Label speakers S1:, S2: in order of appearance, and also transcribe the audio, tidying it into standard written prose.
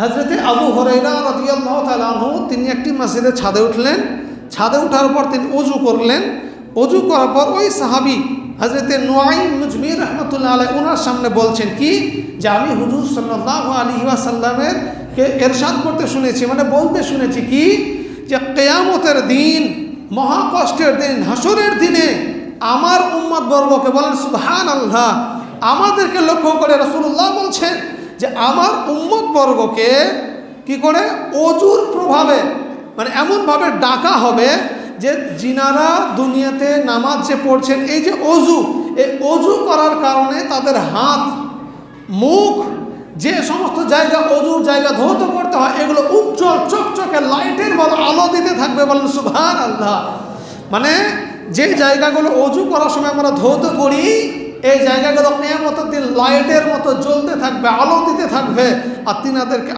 S1: হযরতে আবু হুরায়রা রাদিয়াল্লাহু তাআলা আনহু তিনি একটি মসজিদের ছাদে উঠলেন। ছাদে ওঠার পর তিনি ওযু করলেন। ওযু করার পর ওই সাহাবী হযরতে নুআইম মুজমির রাহমাতুল্লাহ আলাইহি ওনার সামনে বলছেন কি, যে আমি হুজুর সাল্লাল্লাহু আলাইহি ওয়াসাল্লামের কে ইরশাদ করতে শুনেছি, মানে বলতে শুনেছি কি, যে কিয়ামতের দিন, মহা কষ্টের দিন, হাসরের দিনে আমার উম্মত বর্গকে, বলেন সুবহানাল্লাহ, আমাদেরকে লক্ষ্য করে রাসূলুল্লাহ বলছেন যে আমার উম্মত বর্গকে কি করে ওযুর প্রভাবে, মানে এমনভাবে ডাকা হবে যে যিনারা দুনিয়াতে নামাজ যে পড়ছেন, এই যে অজু, এই অজু করার কারণে তাদের হাত, মুখ, যে সমস্ত জায়গা অজুর জায়গা ধৌত করতে হয়, এগুলো উজ্জ্বল চকচকে লাইটের মতো আলো দিতে থাকবে, বলেন সুবহানাল্লাহ। মানে যে জায়গাগুলো অজু করার সময় আমরা ধৌত করি, এই জায়গাগুলো কিয়ামতের দিন লাইটের মতো জ্বলতে থাকবে, আলো দিতে থাকবে, আর তিনাদেরকে